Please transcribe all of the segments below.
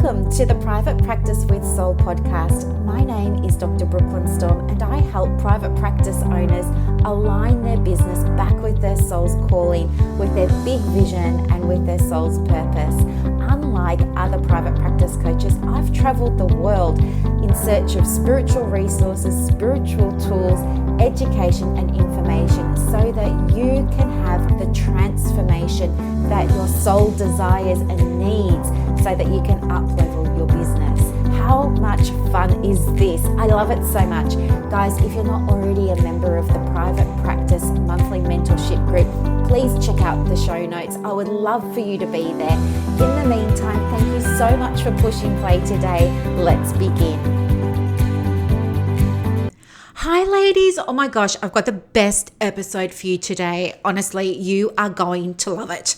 Welcome to the Private Practice with Soul podcast. My name is Dr. Brooklyn Storme, and I help private practice owners align their business back with their soul's calling, with their big vision and with their soul's purpose. Unlike other private practice coaches, I've traveled the world in search of spiritual resources, spiritual tools, education and information so that you can have the transformation that your soul desires and needs so that you can up-level your business. How much fun is this? I love it so much. Guys, if you're not already a member of the Private Practice Monthly Mentorship Group, please check out the show notes. I would love for you to be there. In the meantime, thank you so much for pushing play today. Let's begin. Hi ladies, oh my gosh, I've got the best episode for you today. Honestly, you are going to love it.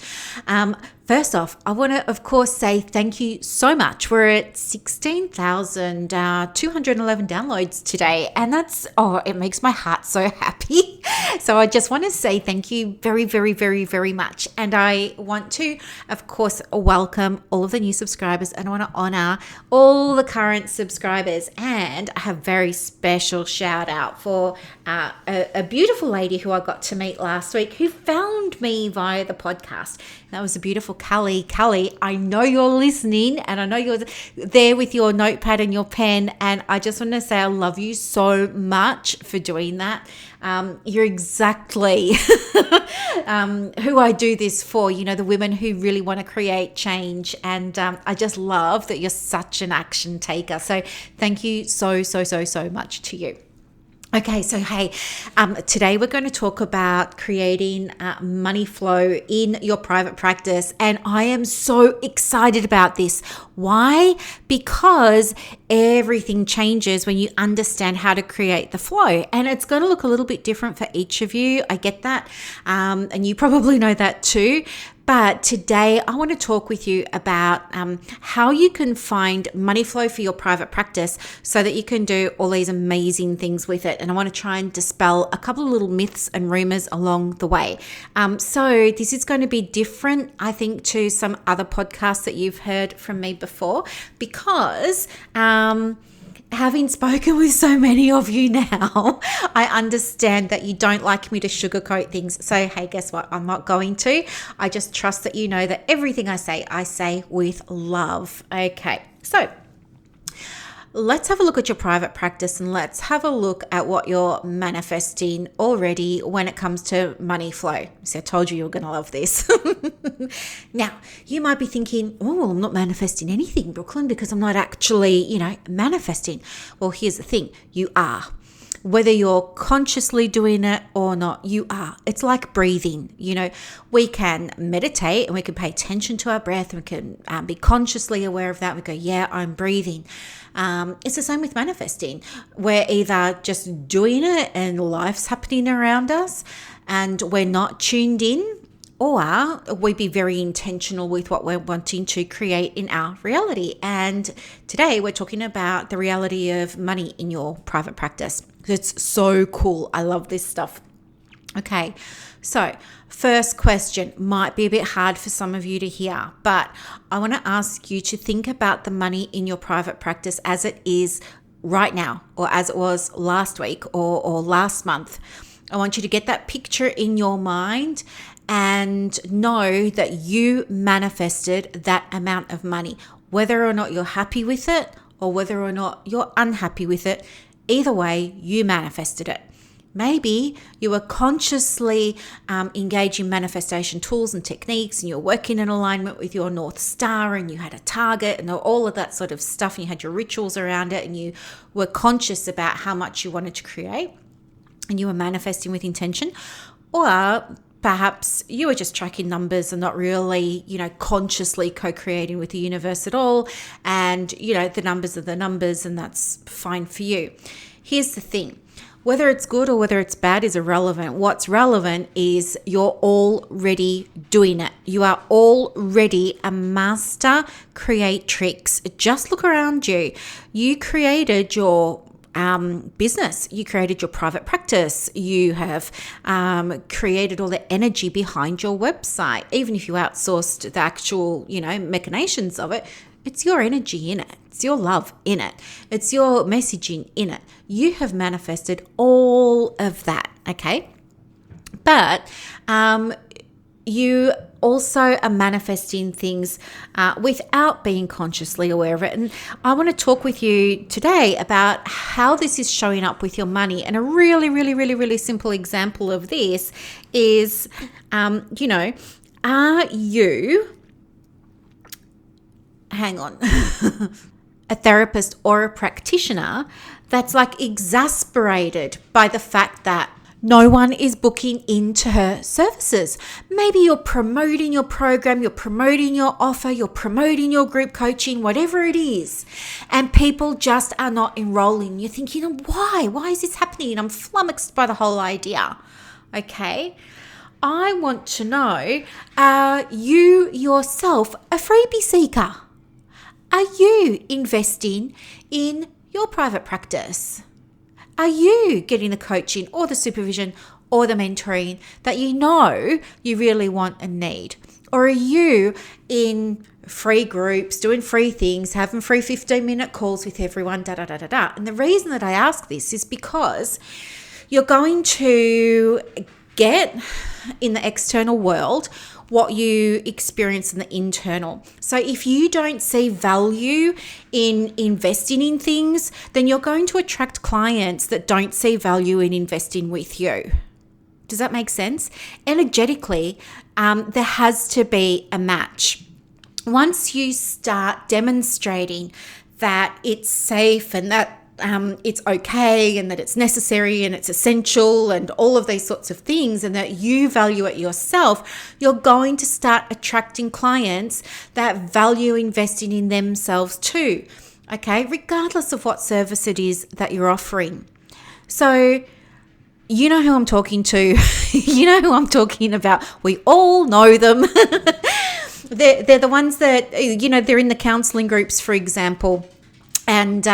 First off, I want to, of course, say thank you so much. We're at 16,211 downloads today, and it makes my heart so happy. So I just want to say thank you very, very, very, very much. And I want to, of course, welcome all of the new subscribers, and I want to honor all the current subscribers. And I have a very special shout out for a beautiful lady who I got to meet last week who found me via the podcast. That was a beautiful Callie. Callie, I know you're listening, and I know you're there with your notepad and your pen, and I just want to say I love you so much for doing that. You're exactly who I do this for, the women who really want to create change, and I just love that you're such an action taker. So thank you so much to you. Okay, so hey, today we're going to talk about creating money flow in your private practice, and I am so excited about this. Why? Because everything changes when you understand how to create the flow, and it's going to look a little bit different for each of you. I get that, and you probably know that too. But today I want to talk with you about how you can find money flow for your private practice so that you can do all these amazing things with it. And I want to try and dispel a couple of little myths and rumors along the way. So this is going to be different, I think, to some other podcasts that you've heard from me before, because having spoken with so many of you now, I understand that you don't like me to sugarcoat things. So, hey, guess what? I'm not going to. I just trust that you know that everything I say with love. Okay, so let's have a look at your private practice, and let's have a look at what you're manifesting already when it comes to money flow. So I told you you're going to love this. Now, you might be thinking, oh, I'm not manifesting anything, Brooklyn, because I'm not actually, manifesting. Well, here's the thing. You are. Whether you're consciously doing it or not, you are. It's like breathing. We can meditate and we can pay attention to our breath, and we can be consciously aware of that. We go, yeah, I'm breathing. It's the same with manifesting. We're either just doing it and life's happening around us and we're not tuned in, or we be very intentional with what we're wanting to create in our reality. And today we're talking about the reality of money in your private practice. It's so cool. I love this stuff. Okay, so first question might be a bit hard for some of you to hear, but I want to ask you to think about the money in your private practice as it is right now, or as it was last week or last month. I want you to get that picture in your mind and know that you manifested that amount of money, whether or not you're happy with it or whether or not you're unhappy with it. Either way, you manifested it. Maybe you were consciously engaged in manifestation tools and techniques, and you're working in alignment with your North Star, and you had a target and all of that sort of stuff, and you had your rituals around it, and you were conscious about how much you wanted to create, and you were manifesting with intention. Or perhaps you were just tracking numbers and not really, consciously co-creating with the universe at all. And, the numbers are the numbers, and that's fine for you. Here's the thing. Whether it's good or whether it's bad is irrelevant. What's relevant is you're already doing it. You are already a master creatrix. Just look around you. You created your business. You created your private practice. You have created all the energy behind your website. Even if you outsourced the actual, machinations of it, It's your energy in it. It's your love in it. It's your messaging in it. You have manifested all of that, okay? But you also are manifesting things without being consciously aware of it. And I want to talk with you today about how this is showing up with your money. And a really, really, really, really simple example of this is, are you, hang on, a therapist or a practitioner that's like exasperated by the fact that no one is booking into her services? Maybe you're promoting your program, you're promoting your offer, you're promoting your group coaching, whatever it is, and people just are not enrolling. You're thinking, why? Why is this happening? I'm flummoxed by the whole idea. Okay. I want to know, are you yourself a freebie seeker? Are you investing in your private practice? Are you getting the coaching or the supervision or the mentoring that you know you really want and need? Or are you in free groups, doing free things, having free 15-minute calls with everyone, da-da-da-da-da? And the reason that I ask this is because you're going to get in the external world what you experience in the internal. So if you don't see value in investing in things, then you're going to attract clients that don't see value in investing with you. Does that make sense? Energetically, there has to be a match. Once you start demonstrating that it's safe and that it's okay and that it's necessary and it's essential and all of these sorts of things, and that you value it yourself, you're going to start attracting clients that value investing in themselves too, okay, regardless of what service it is that you're offering. So you know who I'm talking to. You know who I'm talking about. We all know them. They're the ones that, they're in the counseling groups, for example. And,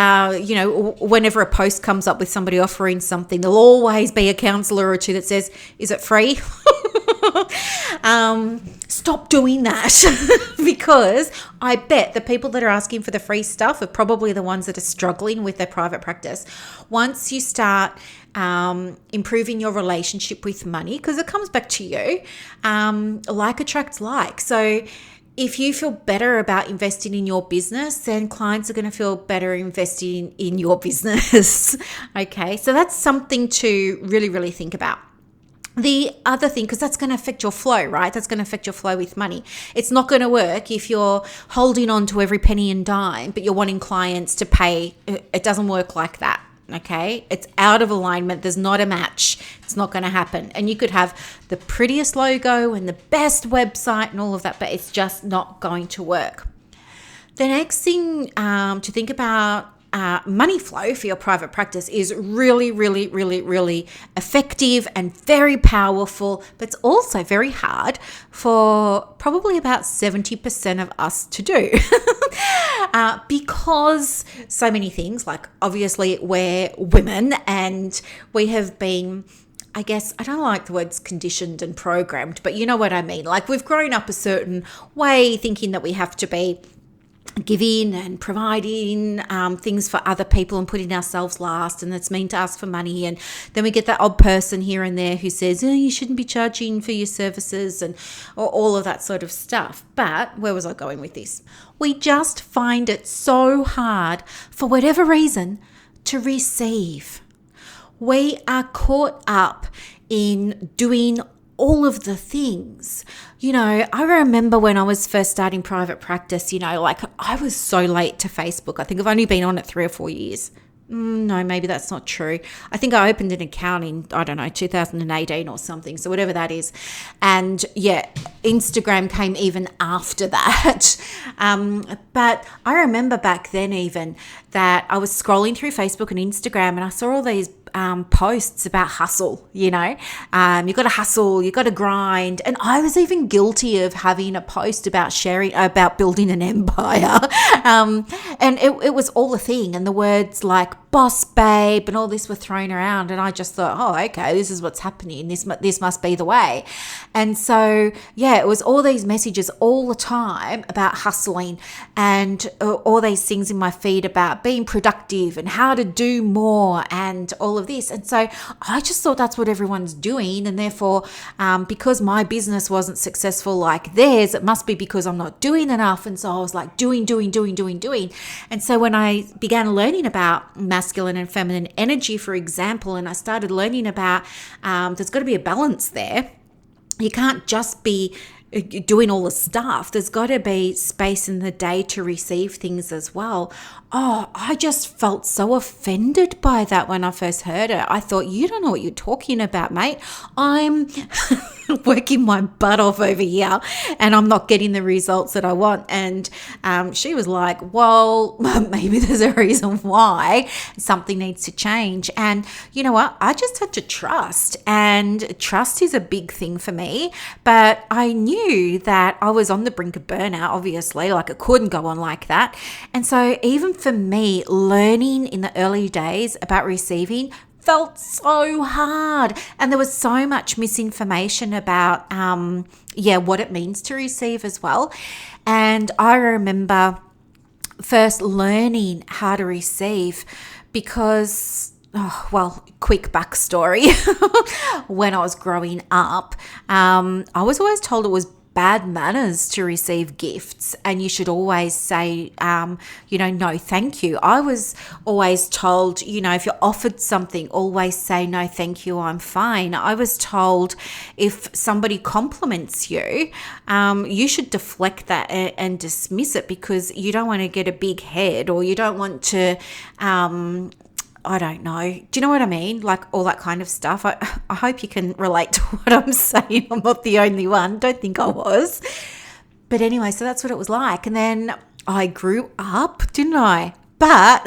whenever a post comes up with somebody offering something, there'll always be a counselor or two that says, is it free? Stop doing that. Because I bet the people that are asking for the free stuff are probably the ones that are struggling with their private practice. Once you start improving your relationship with money, because it comes back to you, like attracts like. So if you feel better about investing in your business, then clients are going to feel better investing in your business. Okay, so that's something to really, really think about. The other thing, because that's going to affect your flow, right? That's going to affect your flow with money. It's not going to work if you're holding on to every penny and dime, but you're wanting clients to pay. It doesn't work like that. Okay, it's out of alignment. There's not a match. It's not going to happen. And you could have the prettiest logo and the best website and all of that, but it's just not going to work. The next thing to think about money flow for your private practice is really, really, really, really effective and very powerful, but it's also very hard for probably about 70% of us to do. Because so many things, like obviously we're women and we have been, I guess, I don't like the words conditioned and programmed, but you know what I mean. Like we've grown up a certain way thinking that we have to be giving and providing things for other people and putting ourselves last, and that's mean to ask for money. And then we get that odd person here and there who says, you shouldn't be charging for your services and or all of that sort of stuff. But where was I going with this? We just find it so hard, for whatever reason, to receive. We are caught up in doing all of the things. I remember when I was first starting private practice, like I was so late to Facebook. I think I've only been on it 3 or 4 years. No, maybe that's not true. I think I opened an account in, 2018 or something. So whatever that is. And yeah, Instagram came even after that. But I remember back then even that I was scrolling through Facebook and Instagram and I saw all these posts about hustle, you got to hustle, you got to grind. And I was even guilty of having a post about building an empire. And it was all a thing. And the words like boss babe and all this were thrown around. And I just thought, oh, okay, this is what's happening. This must be the way. And so, yeah, it was all these messages all the time about hustling and all these things in my feed about being productive and how to do more and all of this. And so I just thought that's what everyone's doing. And therefore, because my business wasn't successful like theirs, it must be because I'm not doing enough. And so I was like doing. And so when I began learning about masculine and feminine energy, for example, and I started learning about there's got to be a balance there. You can't just be doing all the stuff. There's got to be space in the day to receive things as well. Oh, I just felt so offended by that when I first heard it. I thought, you don't know what you're talking about, mate. I'm working my butt off over here and I'm not getting the results that I want. And she was like, well, maybe there's a reason why something needs to change. And you know what? I just had to trust, and trust is a big thing for me. But I knew that I was on the brink of burnout, obviously, like it couldn't go on like that. And so even for me, learning in the early days about receiving felt so hard, and there was so much misinformation about what it means to receive as well. And I remember first learning how to receive because quick backstory. When I was growing up, I was always told it was bad manners to receive gifts and you should always say, no, thank you. I was always told, if you're offered something, always say, no, thank you, I'm fine. I was told if somebody compliments you, you should deflect that and dismiss it because you don't want to get a big head, or you don't want to, I don't know. Do you know what I mean? Like all that kind of stuff. I hope you can relate to what I'm saying. I'm not the only one. Don't think I was. But anyway, so that's what it was like. And then I grew up, didn't I? But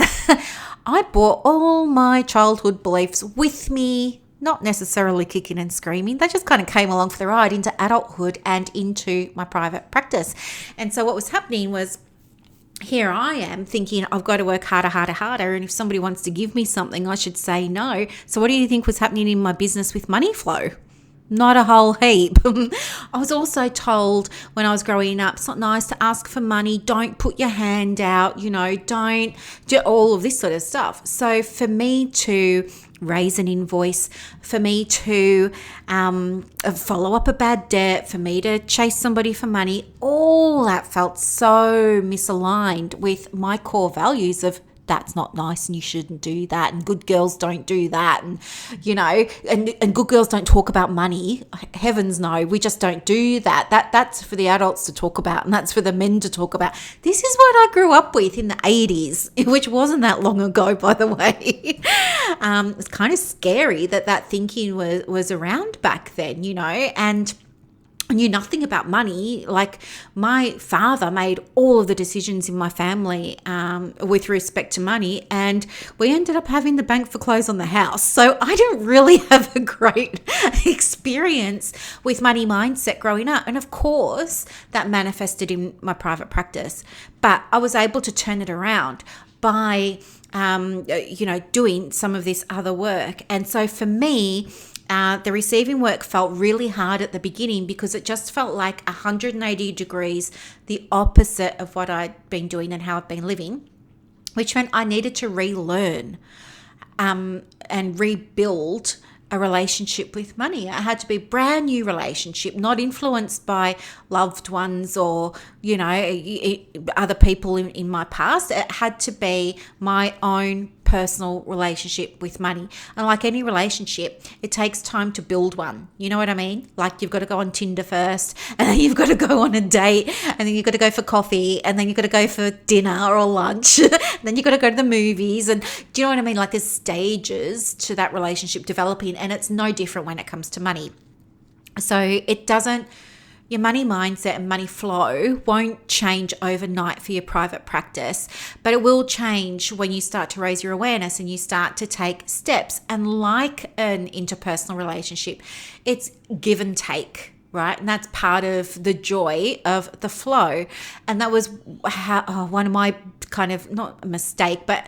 I brought all my childhood beliefs with me, not necessarily kicking and screaming. They just kind of came along for the ride into adulthood and into my private practice. And so what was happening was, here I am thinking I've got to work harder. And if somebody wants to give me something, I should say no. So what do you think was happening in my business with money flow? Not a whole heap. I was also told when I was growing up, it's not nice to ask for money. Don't put your hand out, don't do all of this sort of stuff. So for me to raise an invoice, for me to follow up a bad debt, for me to chase somebody for money, all that felt so misaligned with my core values of that's not nice and you shouldn't do that, and good girls don't do that, and and good girls don't talk about money. Heavens no, we just don't do that. That's for the adults to talk about, and that's for the men to talk about. This is what I grew up with in the 80s, which wasn't that long ago, by the way. It's kind of scary that thinking was around back then, and I knew nothing about money. Like my father made all of the decisions in my family with respect to money, and we ended up having the bank foreclose on the house. So I didn't really have a great experience with money mindset growing up. And of course, that manifested in my private practice. But I was able to turn it around by, doing some of this other work. And so for me, the receiving work felt really hard at the beginning because it just felt like 180 degrees the opposite of what I'd been doing and how I've been living, which meant I needed to relearn and rebuild a relationship with money. I had to be a brand new relationship, not influenced by loved ones or, other people in my past. It had to be my own personal relationship with money. And like any relationship, it takes time to build one. You know what I mean? Like you've got to go on Tinder first, and then you've got to go on a date, and then you've got to go for coffee, and then you've got to go for dinner or lunch, and then you've got to go to the movies. And do you know what I mean? Like there's stages to that relationship developing, and it's no different when it comes to money. So your money mindset and money flow won't change overnight for your private practice, but it will change when you start to raise your awareness and you start to take steps. And like an interpersonal relationship, it's give and take, right? And that's part of the joy of the flow. And that was one of my kind of, not a mistake, but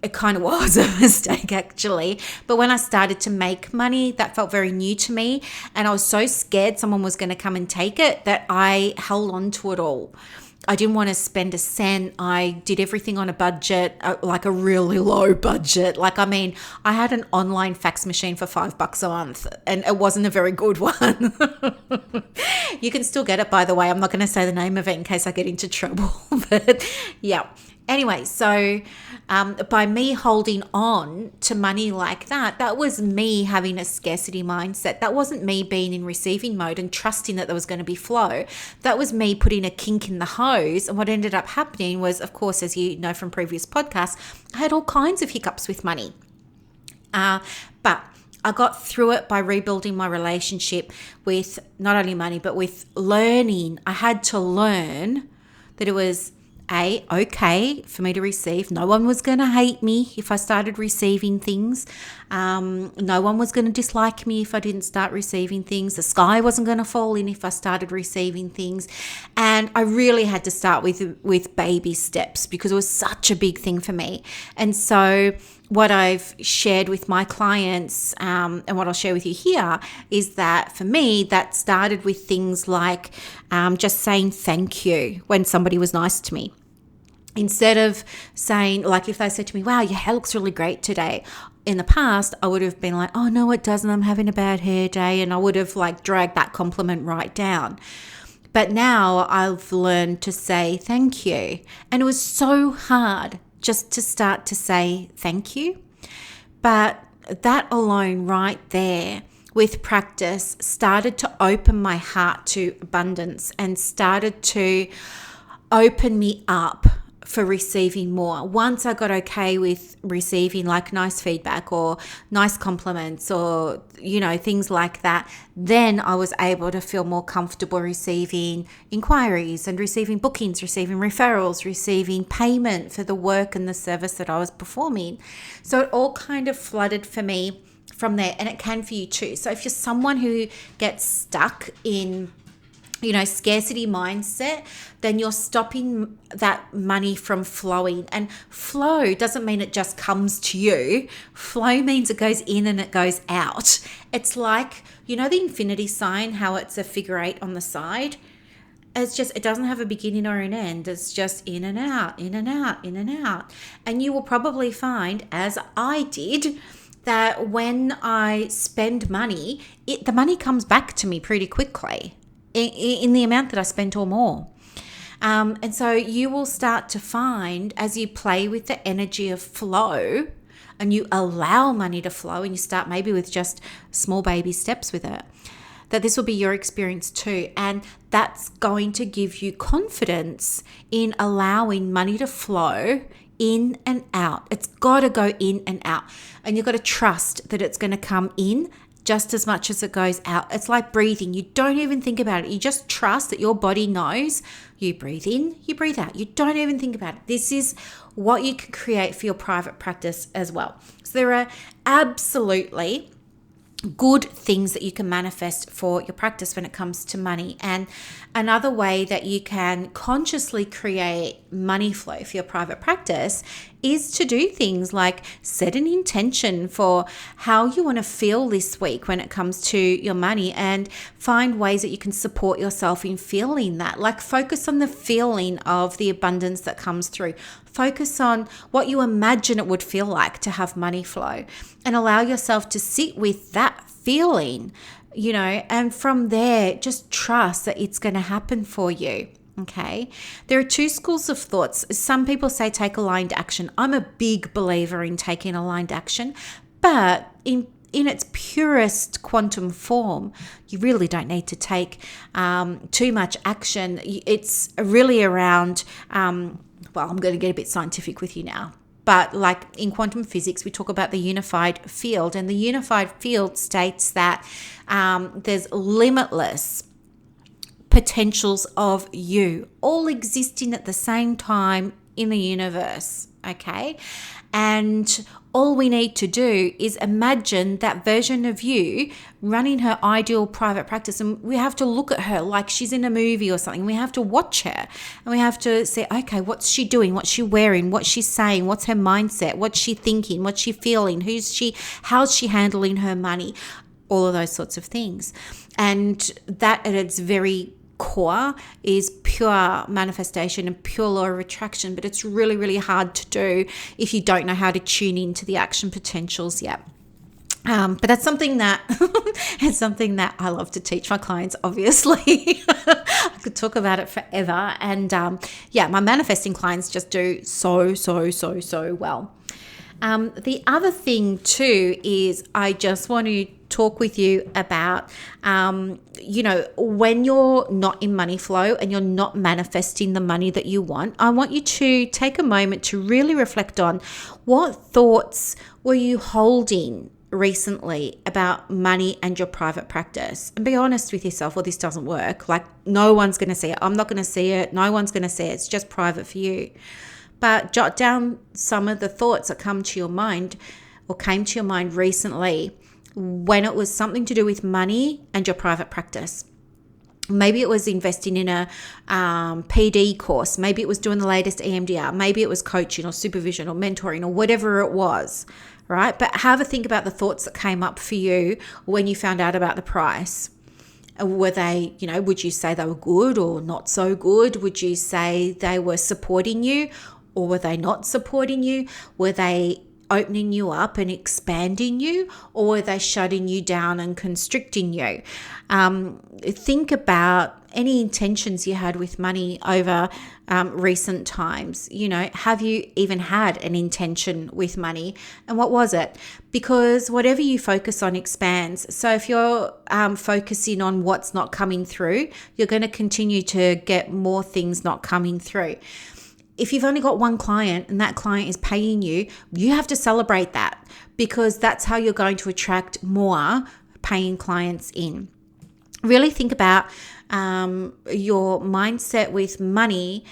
it kind of was a mistake actually. But when I started to make money, that felt very new to me. And I was so scared someone was going to come and take it that I held on to it all. I didn't want to spend a cent. I did everything on a budget, like a really low budget. I had an online fax machine for $5 a month, and it wasn't a very good one. You can still get it, by the way. I'm not going to say the name of it in case I get into trouble. But yeah. Anyway, so by me holding on to money like that, that was me having a scarcity mindset. That wasn't me being in receiving mode and trusting that there was going to be flow. That was me putting a kink in the hose. And what ended up happening was, of course, as you know from previous podcasts, I had all kinds of hiccups with money. But I got through it by rebuilding my relationship with not only money, but with learning. I had to learn that it was okay for me to receive. No one was going to hate me if I started receiving things. No one was going to dislike me if I didn't start receiving things. The sky wasn't going to fall in if I started receiving things. And I really had to start with baby steps because it was such a big thing for me. And so what I've shared with my clients and what I'll share with you here is that for me, that started with things like just saying thank you when somebody was nice to me. Instead of saying, like if they said to me, wow, your hair looks really great today. In the past, I would have been like, oh, no, it doesn't. I'm having a bad hair day. And I would have dragged that compliment right down. But now I've learned to say thank you. And it was so hard just to start to say thank you. But that alone right there with practice started to open my heart to abundance and started to open me up for receiving more. Once I got okay with receiving nice feedback or nice compliments or, things like that, then I was able to feel more comfortable receiving inquiries and receiving bookings, receiving referrals, receiving payment for the work and the service that I was performing. So it all kind of flooded for me from there, and it can for you too. So if you're someone who gets stuck in scarcity mindset, then you're stopping that money from flowing. And flow doesn't mean it just comes to you. Flow means it goes in and it goes out. It's like, the infinity sign, how it's a figure 8 on the side. It doesn't have a beginning or an end. It's just in and out, in and out, in and out. And you will probably find, as I did, that when I spend money, the money comes back to me pretty quickly. In the amount that I spent or more. And so you will start to find as you play with the energy of flow and you allow money to flow and you start maybe with just small baby steps with it, that this will be your experience too. And that's going to give you confidence in allowing money to flow in and out. It's got to go in and out. And you've got to trust that it's going to come in just as much as it goes out. It's like breathing. You don't even think about it. You just trust that your body knows you breathe in, you breathe out. You don't even think about it. This is what you can create for your private practice as well. So there are absolutely good things that you can manifest for your practice when it comes to money. And another way that you can consciously create money flow for your private practice is to do things like set an intention for how you want to feel this week when it comes to your money, and find ways that you can support yourself in feeling that. Focus on the feeling of the abundance that comes through. Focus on what you imagine it would feel like to have money flow, and allow yourself to sit with that feeling, and from there, just trust that it's going to happen for you. Okay. There are two schools of thoughts. Some people say take aligned action. I'm a big believer in taking aligned action, but in its purest quantum form, you really don't need to take too much action. It's really around, I'm going to get a bit scientific with you now. But in quantum physics, we talk about the unified field, and the unified field states that there's limitless potentials of you all existing at the same time in the universe. Okay. And all we need to do is imagine that version of you running her ideal private practice. And we have to look at her like she's in a movie or something. We have to watch her and we have to say, okay, what's she doing? What's she wearing? What's she saying? What's her mindset? What's she thinking? What's she feeling? How's she handling her money? All of those sorts of things. And that at its very core is pure manifestation and pure law of attraction, but it's really, really hard to do if you don't know how to tune into the action potentials yet. But that's something that it's something that I love to teach my clients, obviously. I could talk about it forever. And my manifesting clients just do so well. The other thing too is I just want to talk with you about, when you're not in money flow and you're not manifesting the money that you want, I want you to take a moment to really reflect on what thoughts were you holding recently about money and your private practice, and be honest with yourself. Well, this doesn't work. Like, no one's going to see it. I'm not going to see it. No one's going to see it. It's just private for you. But jot down some of the thoughts that come to your mind or came to your mind recently when it was something to do with money and your private practice. Maybe it was investing in a PD course. Maybe it was doing the latest EMDR. Maybe it was coaching or supervision or mentoring or whatever it was, right? But have a think about the thoughts that came up for you when you found out about the price. Were they, would you say they were good or not so good? Would you say they were supporting you or were they not supporting you? Were they opening you up and expanding you, or were they shutting you down and constricting you? Think about any intentions you had with money over recent times. Have you even had an intention with money, and what was it? Because whatever you focus on expands. So if you're focusing on what's not coming through, you're going to continue to get more things not coming through. If you've only got one client and that client is paying you, you have to celebrate that, because that's how you're going to attract more paying clients in. Really think about your mindset with money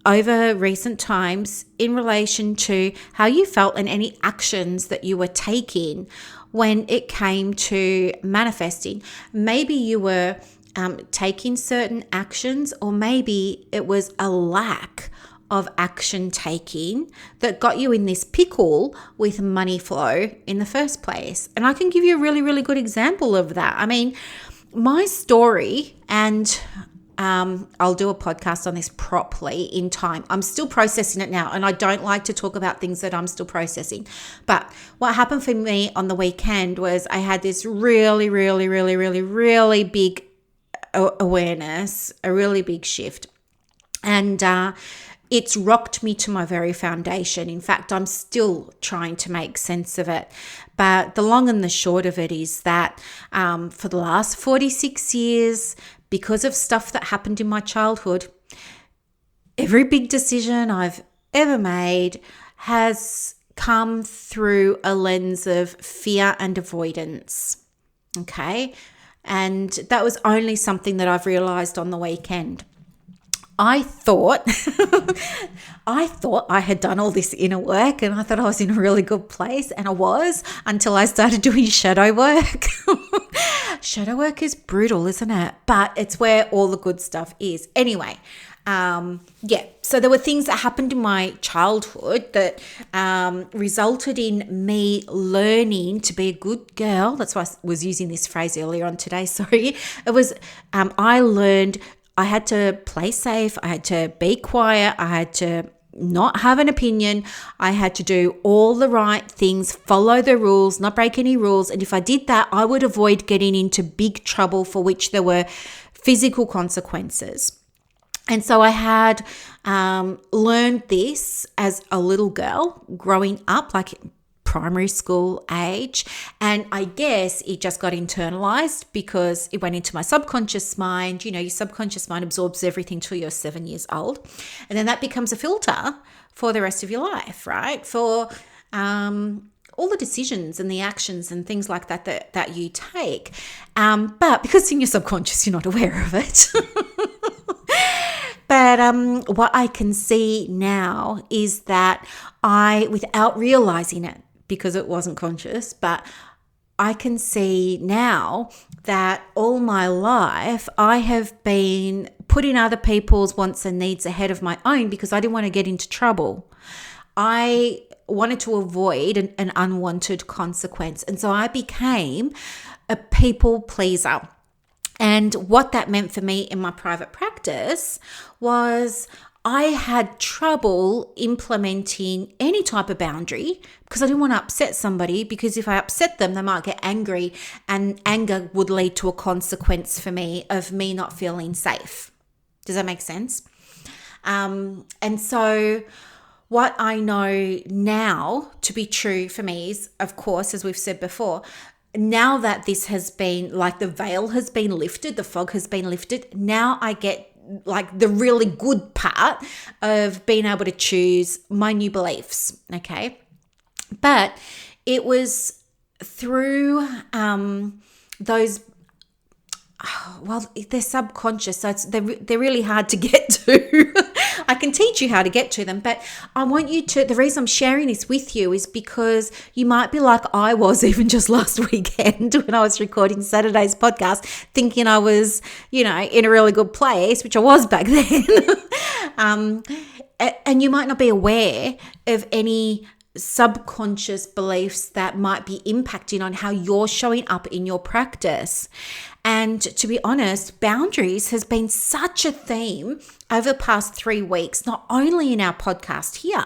over recent times in relation to how you felt and any actions that you were taking when it came to manifesting. Maybe you were taking certain actions, or maybe it was a lack of action taking that got you in this pickle with money flow in the first place. And I can give you a really, really good example of that. I mean, my story, and I'll do a podcast on this properly in time. I'm still processing it now, and I don't like to talk about things that I'm still processing. But what happened for me on the weekend was I had this really, really, really, really, really big awareness, a really big shift. And it's rocked me to my very foundation. In fact, I'm still trying to make sense of it. But the long and the short of it is that for the last 46 years, because of stuff that happened in my childhood, every big decision I've ever made has come through a lens of fear and avoidance. Okay? And that was only something that I've realized on the weekend. I thought I had done all this inner work, and I thought I was in a really good place, and I was, until I started doing shadow work. Shadow work is brutal, isn't it? But it's where all the good stuff is. Anyway, so there were things that happened in my childhood that resulted in me learning to be a good girl. That's why I was using this phrase earlier on today. Sorry. It was, I learned I had to play safe. I had to be quiet. I had to not have an opinion. I had to do all the right things, follow the rules, not break any rules. And if I did that, I would avoid getting into big trouble for which there were physical consequences. And so I had learned this as a little girl growing up, like primary school age, and I guess it just got internalized because it went into my subconscious mind. Your subconscious mind absorbs everything till you're 7 years old, and then that becomes a filter for the rest of your life, right? For all the decisions and the actions and things like that you take. But because it's in your subconscious, you're not aware of it. But what I can see now is that without realizing it, because it wasn't conscious, but I can see now that all my life I have been putting other people's wants and needs ahead of my own because I didn't want to get into trouble. I wanted to avoid an unwanted consequence. And so I became a people pleaser. And what that meant for me in my private practice was I had trouble implementing any type of boundary because I didn't want to upset somebody, because if I upset them, they might get angry, and anger would lead to a consequence for me of me not feeling safe. Does that make sense? And so what I know now to be true for me is, of course, as we've said before, now that this has been, like, the veil has been lifted, the fog has been lifted, now I get like the really good part of being able to choose my new beliefs. Okay. But it was through those, well, they're subconscious, so they're really hard to get to. I can teach you how to get to them, but I want you to, the reason I'm sharing this with you is because you might be like I was even just last weekend when I was recording Saturday's podcast, thinking I was, in a really good place, which I was back then. And you might not be aware of any subconscious beliefs that might be impacting on how you're showing up in your practice. And to be honest, boundaries has been such a theme over the past 3 weeks, not only in our podcast here,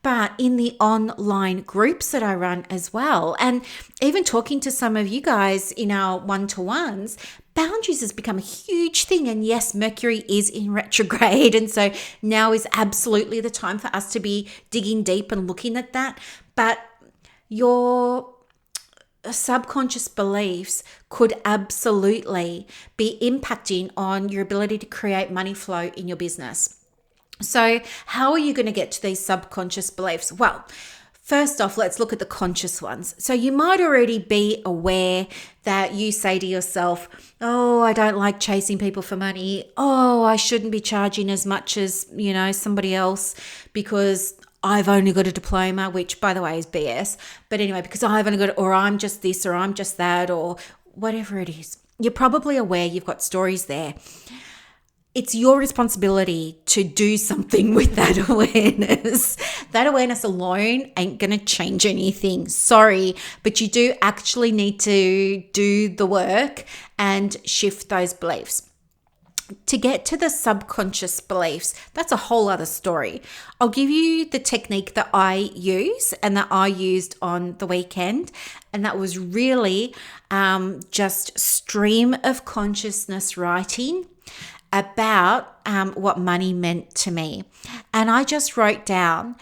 but in the online groups that I run as well. And even talking to some of you guys in our one-to-ones, boundaries has become a huge thing. And yes, Mercury is in retrograde. And so now is absolutely the time for us to be digging deep and looking at that. But your subconscious beliefs could absolutely be impacting on your ability to create money flow in your business. So how are you going to get to these subconscious beliefs? Well, first off, let's look at the conscious ones. So you might already be aware that you say to yourself, oh, I don't like chasing people for money. Oh, I shouldn't be charging as much as, somebody else because I've only got a diploma, which by the way is BS. But anyway, because I've only got, or I'm just this, or I'm just that, or whatever it is. You're probably aware you've got stories there. It's your responsibility to do something with that awareness. That awareness alone ain't going to change anything. Sorry, but you do actually need to do the work and shift those beliefs. To get to the subconscious beliefs, that's a whole other story. I'll give you the technique that I use and that I used on the weekend. And that was really just stream of consciousness writing about what money meant to me. And I just wrote down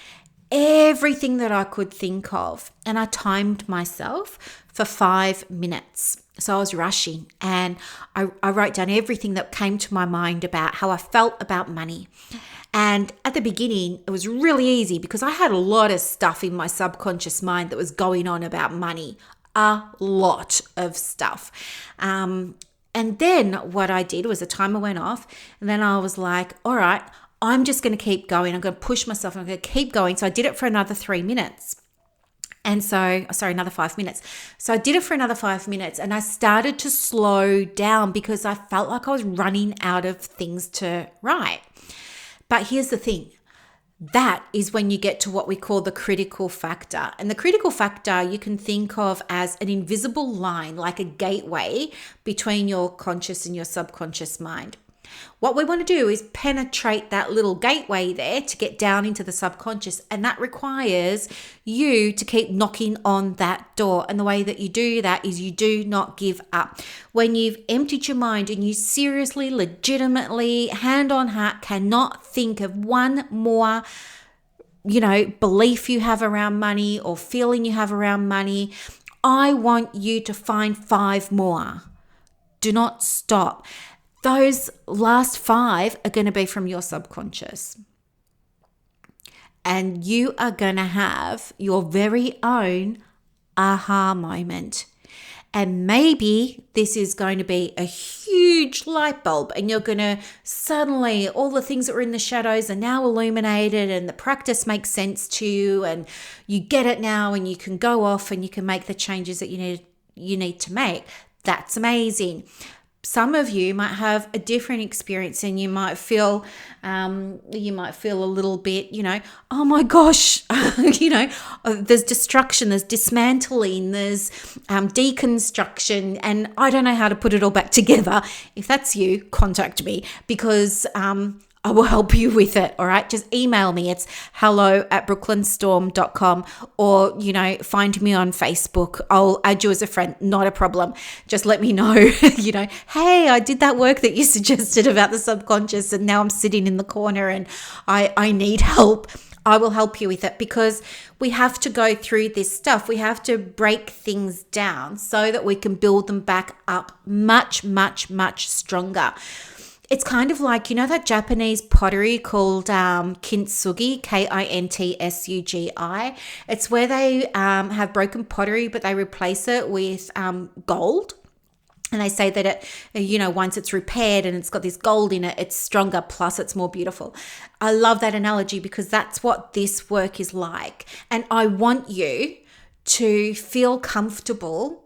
everything that I could think of. And I timed myself for 5 minutes. So I was rushing, and I wrote down everything that came to my mind about how I felt about money. And at the beginning, it was really easy because I had a lot of stuff in my subconscious mind that was going on about money, a lot of stuff. And then what I did was the timer went off, and then I was like, all right, I'm just going to keep going. I'm going to push myself. I'm going to keep going. So I did it for another 3 minutes. And so, another 5 minutes. So I did it for another 5 minutes, and I started to slow down because I felt like I was running out of things to write. But here's the thing. That is when you get to what we call the critical factor. And the critical factor you can think of as an invisible line, like a gateway between your conscious and your subconscious mind. What we want to do is penetrate that little gateway there to get down into the subconscious. And that requires you to keep knocking on that door. And the way that you do that is you do not give up. When you've emptied your mind and you seriously, legitimately, hand on heart, cannot think of one more belief you have around money or feeling you have around money, I want you to find 5 more. Do not stop. Those last 5 are going to be from your subconscious. And you are going to have your very own aha moment. And maybe this is going to be a huge light bulb, and you're going to suddenly, all the things that were in the shadows are now illuminated, and the practice makes sense to you, and you get it now, and you can go off and you can make the changes that you need to make. That's amazing. Some of you might have a different experience, and you might feel a little bit, oh my gosh, there's destruction, there's dismantling, there's deconstruction, and I don't know how to put it all back together. If that's you, contact me, because I will help you with it. All right. Just email me. It's hello@brooklynstorme.com, or, find me on Facebook. I'll add you as a friend. Not a problem. Just let me know, hey, I did that work that you suggested about the subconscious, and now I'm sitting in the corner and I need help. I will help you with it, because we have to go through this stuff. We have to break things down so that we can build them back up much, much, much stronger. It's kind of like, that Japanese pottery called kintsugi, KINTSUGI. It's where they have broken pottery, but they replace it with gold. And they say that it, once it's repaired and it's got this gold in it, it's stronger, plus it's more beautiful. I love that analogy, because that's what this work is like. And I want you to feel comfortable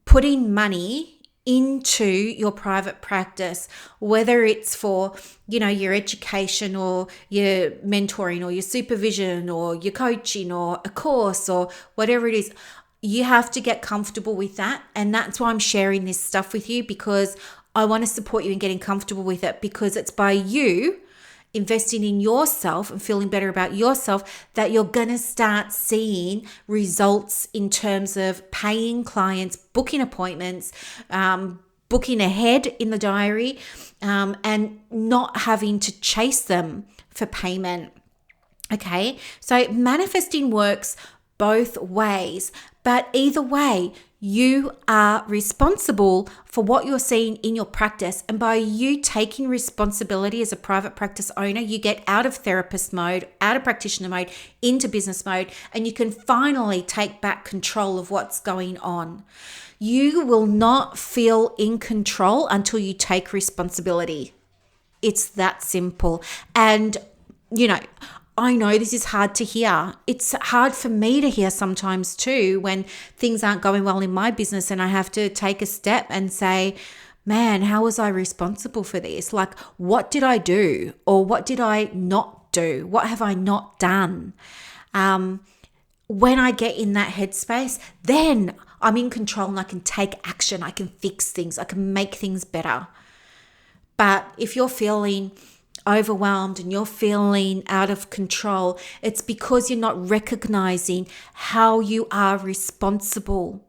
putting money into your private practice, whether it's for, your education or your mentoring or your supervision or your coaching or a course or whatever it is. You have to get comfortable with that. And that's why I'm sharing this stuff with you, because I want to support you in getting comfortable with it, because it's by you investing in yourself and feeling better about yourself that you're going to start seeing results in terms of paying clients, booking appointments, booking ahead in the diary, and not having to chase them for payment. Okay, so manifesting works both ways, but either way, you are responsible for what you're seeing in your practice. And by you taking responsibility as a private practice owner, you get out of therapist mode, out of practitioner mode, into business mode, and you can finally take back control of what's going on. You will not feel in control until you take responsibility. It's that simple. And, I know this is hard to hear. It's hard for me to hear sometimes too, when things aren't going well in my business and I have to take a step and say, man, how was I responsible for this? Like, what did I do? Or what did I not do? What have I not done? When I get in that headspace, then I'm in control and I can take action. I can fix things. I can make things better. But if you're feeling overwhelmed and you're feeling out of control, it's because you're not recognizing how you are responsible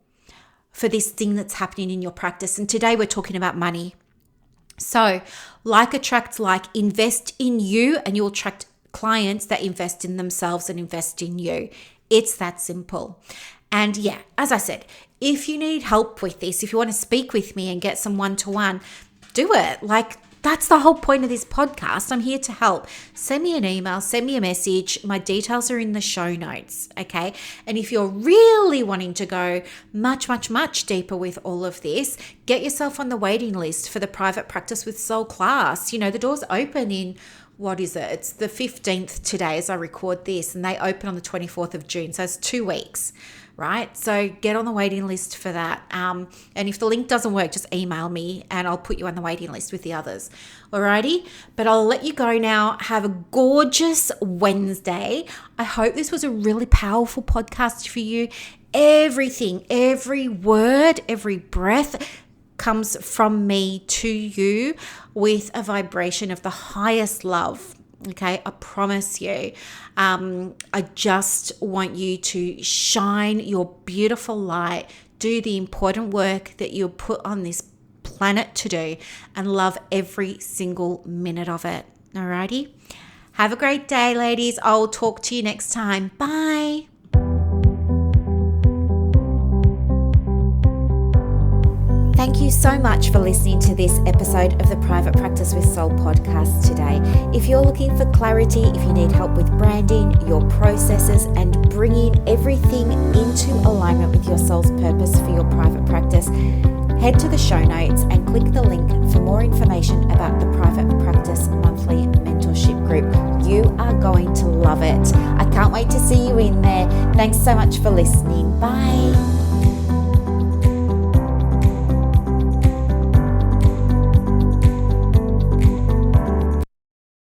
for this thing that's happening in your practice. And today we're talking about money. So like attracts like. Invest in you and you'll attract clients that invest in themselves and invest in you. It's that simple. And yeah, as I said, if you need help with this, if you want to speak with me and get some one-to-one, do it. That's the whole point of this podcast. I'm here to help. Send me an email, send me a message. My details are in the show notes, okay? And if you're really wanting to go much, much, much deeper with all of this, get yourself on the waiting list for the Private Practice with Soul class. The doors open in, what is it? It's the 15th today as I record this, and they open on the 24th of June. So it's 2 weeks. Right? So get on the waiting list for that. And if the link doesn't work, just email me and I'll put you on the waiting list with the others. Alrighty? But I'll let you go now. Have a gorgeous Wednesday. I hope this was a really powerful podcast for you. Everything, every word, every breath comes from me to you with a vibration of the highest love. Okay, I promise you. I just want you to shine your beautiful light, do the important work that you're put on this planet to do, and love every single minute of it. Alrighty? Have a great day, ladies. I'll talk to you next time. Bye. Thank you so much for listening to this episode of the Private Practice with Soul podcast today. If you're looking for clarity, if you need help with branding, your processes, and bringing everything into alignment with with your soul's purpose for your private practice, head to the show notes and click the link for more information about the Private Practice Monthly Mentorship Group. You are going to love it. I can't wait to see you in there. Thanks so much for listening. Bye.